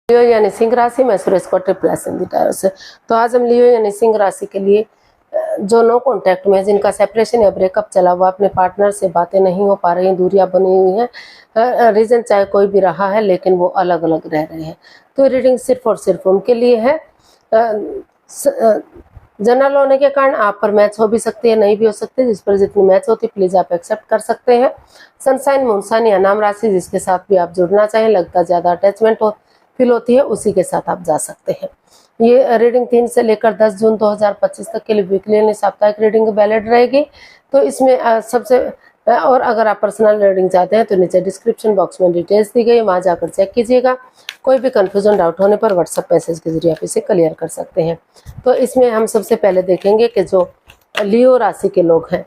लियो यानी सिंह राशि में सुरेश को ट्रिप्लस इन द टैरो से। तो आज हम लियो यानी सिंह राशि के लिए जो नो कॉन्टैक्ट में, जिनका सेपरेशन या ब्रेकअप चला हुआ, अपने पार्टनर से बातें नहीं हो पा रही हैं, दूरियां बनी हुई हैं, रीजन चाहे कोई भी रहा है लेकिन वो अलग अलग रह रहे हैं, तो रीडिंग सिर्फ और सिर्फ उनके लिए है। जनरल होने के कारण आप पर मैच हो भी सकती है, नहीं भी हो सकती, जिस पर जितनी मैच होती प्लीज आप एक्सेप्ट कर सकते हैं। सनसाइन मूनसाइन या नाम राशि जिसके साथ भी आप जुड़ना चाहें, लगता ज्यादा अटैचमेंट हो फील होती है, उसी के साथ आप जा सकते हैं। ये रीडिंग 3 से लेकर 10 जून 2025 तक के लिए वीकली यानी साप्ताहिक रीडिंग वैलिड रहेगी। तो इसमें सबसे और अगर आप पर्सनल रीडिंग चाहते हैं तो नीचे डिस्क्रिप्शन बॉक्स में डिटेल्स दी गई है, वहां जाकर चेक कीजिएगा। कोई भी कंफ्यूजन डाउट होने पर व्हाट्सएप मैसेज के जरिए आप इसे क्लियर कर सकते हैं। तो इसमें हम सबसे पहले देखेंगे कि जो लियो राशि के लोग हैं,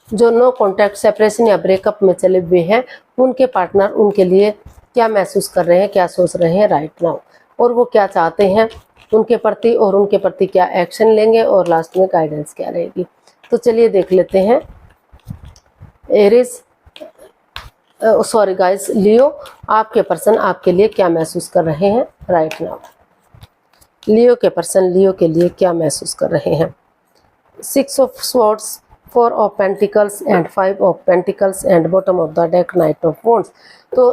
जो नो कॉन्टैक्ट, सेपरेशन या ब्रेकअप में चले हुए हैं, उनके पार्टनर उनके लिए क्या महसूस कर रहे हैं, क्या सोच रहे हैं राइट नाउ, और वो क्या चाहते हैं उनके प्रति, और उनके प्रति क्या एक्शन लेंगे, और लास्ट में गाइडेंस क्या रहेगी। तो चलिए देख लेते हैं। एरिस सॉरी गाइस, लियो आपके पर्सन आपके लिए क्या महसूस कर रहे हैं राइट नाउ। लियो के पर्सन लियो के लिए क्या महसूस कर रहे हैं। 6 of swords, 4 of pentacles and 5 of pentacles and bottom of the deck night of wands. तो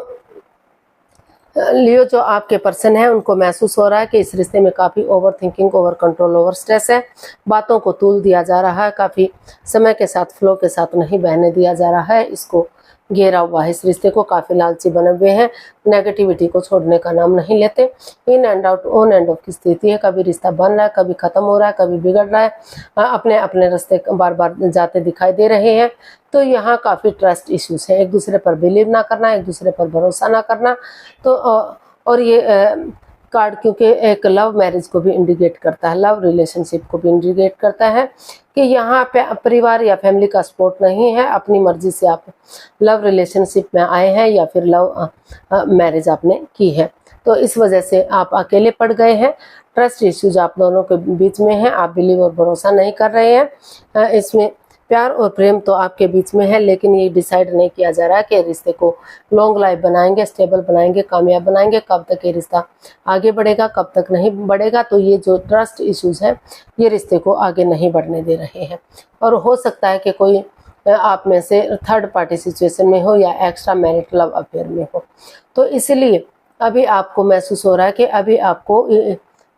लियो जो आपके पर्सन है उनको महसूस हो रहा है कि इस रिश्ते में काफ़ी over thinking, over control, over stress है, बातों को तूल दिया जा रहा है, काफ़ी समय के साथ फ्लो के साथ नहीं बहने दिया जा रहा है, इसको घेरा हुआ है, इस रिश्ते को काफ़ी लालची बने हुए हैं, नेगेटिविटी को छोड़ने का नाम नहीं लेते, in and out, on end of की स्थिति है, कभी रिश्ता बन रहा है, कभी ख़त्म हो रहा है, कभी बिगड़ रहा है, अपने अपने रास्ते बार बार जाते दिखाई दे रहे हैं। तो यहाँ काफ़ी ट्रस्ट इश्यूज है, एक दूसरे पर बिलीव ना करना, एक दूसरे पर भरोसा ना करना। तो और ये कार्ड क्योंकि एक लव मैरिज को भी इंडिकेट करता है, लव रिलेशनशिप को भी इंडिकेट करता है कि यहाँ पे परिवार या फैमिली का सपोर्ट नहीं है, अपनी मर्जी से आप लव रिलेशनशिप में आए हैं या फिर लव मैरिज आपने की है, तो इस वजह से आप अकेले पड़ गए हैं। ट्रस्ट इश्यूज आप दोनों के बीच में है, आप बिलीव और भरोसा नहीं कर रहे हैं। इसमें प्यार और प्रेम तो आपके बीच में है, लेकिन ये डिसाइड नहीं किया जा रहा है कि रिश्ते को लॉन्ग लाइफ बनाएंगे, स्टेबल बनाएंगे, कामयाब बनाएंगे, कब तक ये रिश्ता आगे बढ़ेगा, कब तक नहीं बढ़ेगा। तो ये जो ट्रस्ट इश्यूज है ये रिश्ते को आगे नहीं बढ़ने दे रहे हैं, और हो सकता है कि कोई आप में से थर्ड पार्टी सिचुएशन में हो या एक्स्ट्रा मैरिट लव अफेयर में हो। तो इसलिए अभी आपको महसूस हो रहा है कि अभी आपको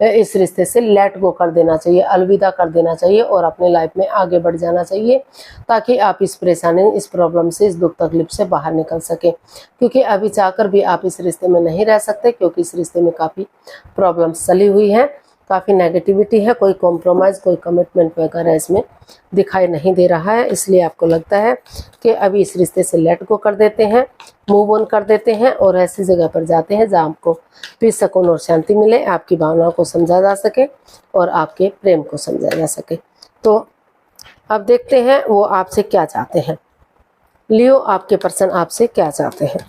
इस रिश्ते से लेट गो कर देना चाहिए, अलविदा कर देना चाहिए, और अपने लाइफ में आगे बढ़ जाना चाहिए, ताकि आप इस परेशानी, इस प्रॉब्लम से, इस दुख तकलीफ से बाहर निकल सके। क्योंकि अभी चाहकर भी आप इस रिश्ते में नहीं रह सकते, क्योंकि इस रिश्ते में काफ़ी प्रॉब्लम्स चली हुई हैं, काफ़ी नेगेटिविटी है, कोई कॉम्प्रोमाइज़, कोई कमिटमेंट वगैरह इसमें दिखाई नहीं दे रहा है। इसलिए आपको लगता है कि अभी इस रिश्ते से लेट गो कर देते हैं, मूव ऑन कर देते हैं, और ऐसी जगह पर जाते हैं जहां आपको पीस, सुकून और शांति मिले, आपकी भावनाओं को समझा जा सके और आपके प्रेम को समझा जा सके। तो अब देखते हैं वो आपसे क्या चाहते हैं। लियो आपके पर्सन आपसे क्या चाहते हैं।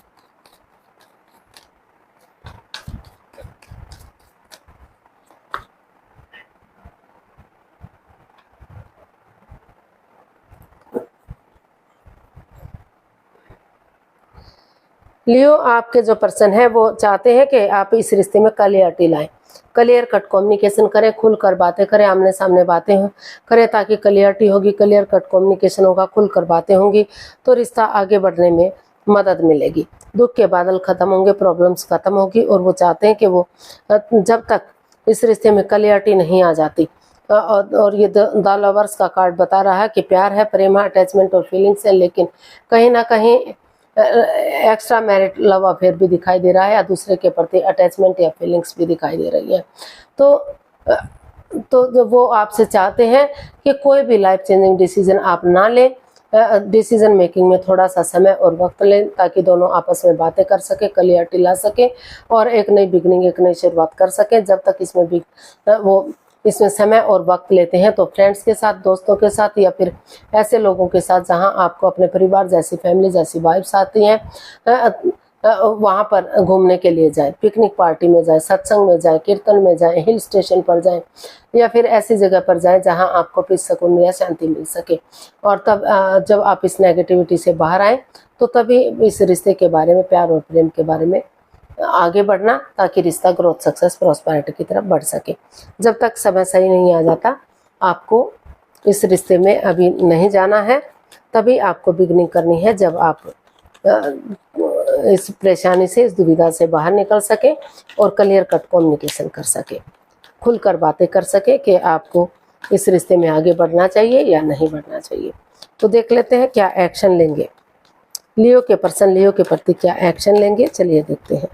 लियो आपके जो पर्सन है वो चाहते हैं कि आप इस रिश्ते में क्लियरिटी लाएं, क्लियर कट कम्युनिकेशन करें, खुलकर बातें करें, आमने सामने बातें करें, ताकि क्लियरिटी होगी, क्लियर कट कम्युनिकेशन होगा, खुलकर बातें होंगी, तो रिश्ता आगे बढ़ने में मदद मिलेगी, दुख के बादल खत्म होंगे, प्रॉब्लम्स खत्म होगी। और वो चाहते हैं कि वो जब तक इस रिश्ते में क्लियरिटी नहीं आ जाती, और ये द लवर्स का कार्ड बता रहा है कि प्यार है, प्रेम है, अटैचमेंट और फीलिंग्स है, लेकिन कहीं ना कहीं एक्स्ट्रा मैरिट लव अफेयर भी दिखाई दे रहा है, या दूसरे के प्रति अटैचमेंट या फीलिंग्स भी दिखाई दे रही है। तो वो आपसे चाहते हैं कि कोई भी लाइफ चेंजिंग डिसीजन आप ना लें, डिसीजन मेकिंग में थोड़ा सा समय और वक्त लें, ताकि दोनों आपस में बातें कर सके, क्लियरिटी ला सके, और एक नई बिगनिंग, एक नई शुरुआत कर सके। जब तक इसमें भी वो इसमें समय और वक्त लेते हैं, तो फ्रेंड्स के साथ, दोस्तों के साथ, या फिर ऐसे लोगों के साथ जहां आपको अपने परिवार जैसी, फैमिली जैसी वाइब्स आती हैं, वहाँ पर घूमने के लिए जाए, पिकनिक पार्टी में जाए, सत्संग में जाए, कीर्तन में जाए, हिल स्टेशन पर जाए, या फिर ऐसी जगह पर जाए जहाँ आपको पीस सुकून या शांति मिल सके। और तब जब आप इस नेगेटिविटी से बाहर आए तो तभी इस रिश्ते के बारे में, प्यार और प्रेम के बारे में आगे बढ़ना, ताकि रिश्ता ग्रोथ, सक्सेस, प्रॉस्पेरिटी की तरफ बढ़ सके। जब तक समय सही नहीं आ जाता, आपको इस रिश्ते में अभी नहीं जाना है। तभी आपको बिगनिंग करनी है, जब आप इस परेशानी से, इस दुविधा से बाहर निकल सके और क्लियर कट कम्युनिकेशन कर सके, खुलकर बातें कर सके कि आपको इस रिश्ते में आगे बढ़ना चाहिए या नहीं बढ़ना चाहिए। तो देख लेते हैं क्या एक्शन लेंगे लियो के पर्सन, लियो के प्रति क्या एक्शन लेंगे, चलिए देखते हैं।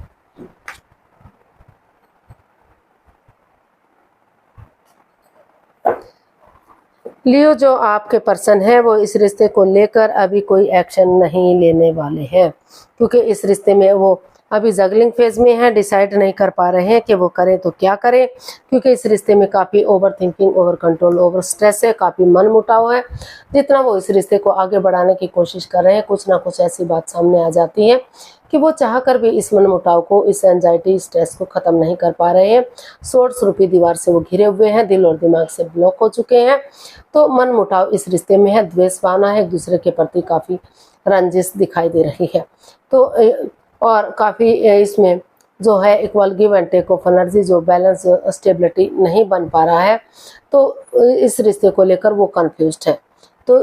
लियो, जो आपके पर्सन है वो इस रिश्ते को लेकर अभी कोई एक्शन नहीं लेने वाले हैं, क्योंकि इस रिश्ते में वो अभी जगलिंग फेज में है, डिसाइड नहीं कर पा रहे हैं कि वो करें तो क्या करें, क्योंकि इस रिश्ते में काफ़ी over thinking, over control, over stress है, काफ़ी मन मुटाव है। जितना वो इस रिश्ते को आगे बढ़ाने की कोशिश कर रहे हैं, कुछ ना कुछ ऐसी बात सामने आ जाती है कि वो चाहकर भी इस मन मुटाव को, इस एंजाइटी, स्ट्रेस को ख़त्म नहीं कर पा रहे हैं। सोर्स रूपी दीवार से वो घिरे हुए हैं, दिल और दिमाग से ब्लॉक हो चुके हैं। तो मन मुटाव इस रिश्ते में है, द्वेष भावना है, एक दूसरे के प्रति काफ़ी रंजिश दिखाई दे रही है। तो और काफ़ी इसमें जो है equal give and take of energy, जो बैलेंस, स्टेबिलिटी नहीं बन पा रहा है। तो इस रिश्ते को लेकर वो कंफ्यूज्ड है। तो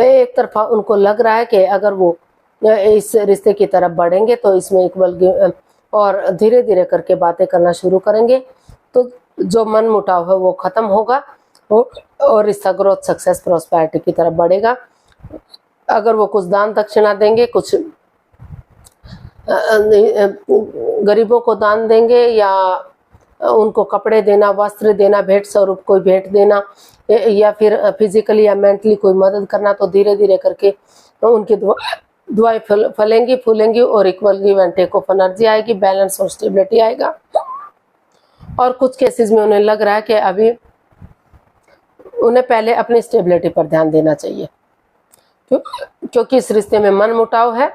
एक तरफा उनको लग रहा है कि अगर वो इस रिश्ते की तरफ बढ़ेंगे तो इसमें इक्वल गिव और धीरे धीरे करके बातें करना शुरू करेंगे तो जो मन मुटाव है वो ख़त्म होगा और रिश्ता ग्रोथ, सक्सेस, प्रॉस्पेरिटी की तरफ बढ़ेगा। अगर वो कुछ दान दक्षिणा देंगे, कुछ गरीबों को दान देंगे, या उनको कपड़े देना, वस्त्र देना, भेंट स्वरूप कोई भेंट देना, या फिर फिजिकली या मेंटली कोई मदद करना, तो धीरे धीरे करके उनकी दुआएं फलेंगी, फूलेंगी और equal give and take of energy आएगी, बैलेंस और स्टेबिलिटी आएगा। और कुछ केसेस में उन्हें लग रहा है कि अभी उन्हें पहले अपनी स्टेबिलिटी पर ध्यान देना चाहिए, क्योंकि इस रिश्ते में मन मुटाव है,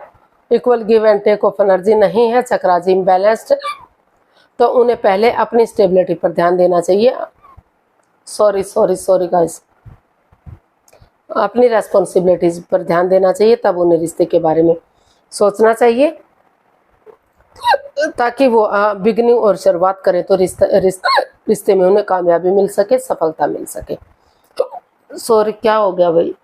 equal give and take of energy नहीं है, चक्राजी इम्बैलेंस्ड, तो उन्हें पहले अपनी स्टेबिलिटी पर ध्यान देना चाहिए। सॉरी गाइस, अपनी रेस्पॉन्सिबिलिटीज पर ध्यान देना चाहिए, तब उन्हें रिश्ते के बारे में सोचना चाहिए, ताकि वो बिगनिंग और शुरुआत करें तो रिश्ते में उन्हें कामयाबी मिल सके, सफलता मिल सके। सॉरी, क्या हो गया भाई?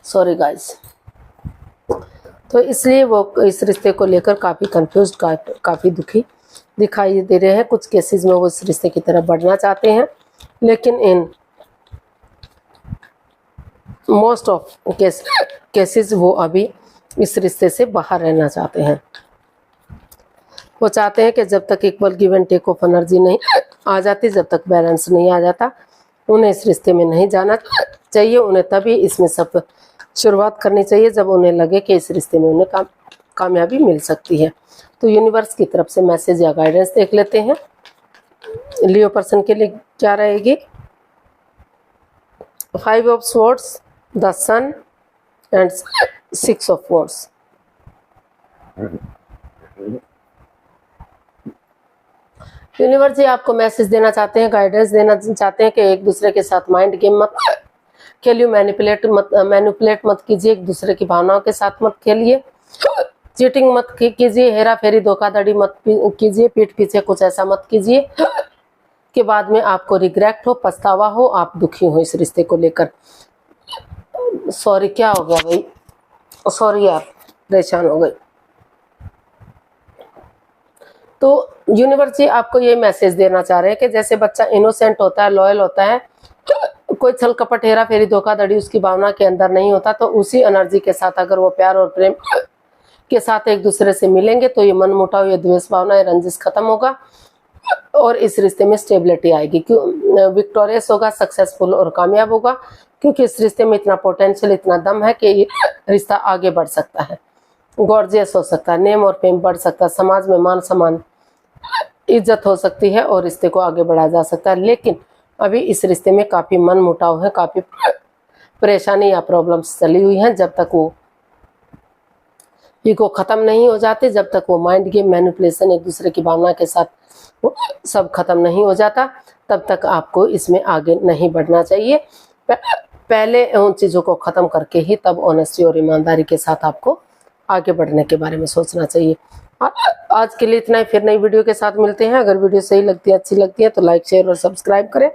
Sorry guys. तो इसलिए वो इस रिश्ते को लेकर काफ़ी कंफ्यूज, काफ़ी दुखी दिखाई दे रहे हैं। कुछ केसेस में वो इस रिश्ते की तरफ बढ़ना चाहते हैं, लेकिन इन मोस्ट ऑफ केसेस वो अभी इस रिश्ते से बाहर रहना चाहते हैं। वो चाहते हैं कि जब तक equal give and take of energy नहीं आ जाती, जब तक बैलेंस नहीं आ जाता, उन्हें इस रिश्ते में नहीं जाना चाहिए। उन्हें तभी इसमें सब शुरुआत करनी चाहिए जब उन्हें लगे कि इस रिश्ते में उन्हें कामयाबी मिल सकती है। तो यूनिवर्स की तरफ से मैसेज या गाइडेंस देख लेते हैं लियो पर्सन के लिए क्या रहेगी। 5 of swords, the sun and 6 of wands. Universe जी आपको मैसेज देना चाहते हैं, गाइडेंस देना चाहते हैं कि एक दूसरे के साथ माइंड गेम मत खेलिए, मैनिपुलेट मत कीजिए, एक दूसरे की भावनाओं के साथ मत खेलिए, चीटिंग मत कीजिए, हेरा फेरी, धोखाधड़ी मत कीजिए, पीठ पीछे कुछ ऐसा मत कीजिए कि बाद में आपको रिग्रेट हो, पछतावा हो, आप दुखी हो इस रिश्ते को लेकर। सॉरी, क्या हो गया भाई? सॉरी यार, परेशान हो गई। तो यूनिवर्स जी आपको ये मैसेज देना चाह रहे हैं कि जैसे बच्चा इनोसेंट होता है, लॉयल होता है, कोई छल कपट, हेरा फेरी, धोखाधड़ी उसकी भावना के अंदर नहीं होता, तो उसी एनर्जी के साथ अगर वो प्यार और प्रेम के साथ एक दूसरे से मिलेंगे तो ये मन मुटाव, ये द्वेष भावना, ये रंजिश खत्म होगा और इस रिश्ते में स्टेबिलिटी आएगी, क्यों विक्टोरियस होगा, सक्सेसफुल और कामयाब होगा, क्योंकि इस रिश्ते में इतना पोटेंशियल, इतना दम है कि ये रिश्ता आगे बढ़ सकता है, गॉर्जियस हो सकता है, नेम और फेम बढ़ सकता है, समाज में मान सम्मान, इज्जत हो सकती है और रिश्ते को आगे बढ़ाया जा सकता है। लेकिन अभी इस रिश्ते में काफ़ी मन मुटाव है, काफ़ी परेशानी या प्रॉब्लम्स चली हुई हैं। जब तक वो ईगो ख़त्म नहीं हो जाते, जब तक वो माइंड गेम, मैनिपुलेशन, एक दूसरे की भावना के साथ वो सब खत्म नहीं हो जाता, तब तक आपको इसमें आगे नहीं बढ़ना चाहिए। पहले उन चीज़ों को ख़त्म करके ही तब ऑनेस्टी और ईमानदारी के साथ आपको आगे बढ़ने के बारे में सोचना चाहिए। आज के लिए इतना ही, फिर नई वीडियो के साथ मिलते हैं। अगर वीडियो सही लगती है, अच्छी लगती है तो लाइक, शेयर और सब्सक्राइब करें।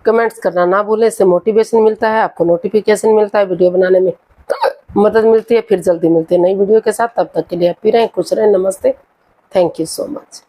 कमेंट्स करना ना भूलें, इससे मोटिवेशन मिलता है, आपको नोटिफिकेशन मिलता है, वीडियो बनाने में मदद मिलती है। फिर जल्दी मिलते हैं नई वीडियो के साथ, तब तक के लिए हैप्पी रहें, खुश रहें। नमस्ते, थैंक यू सो मच।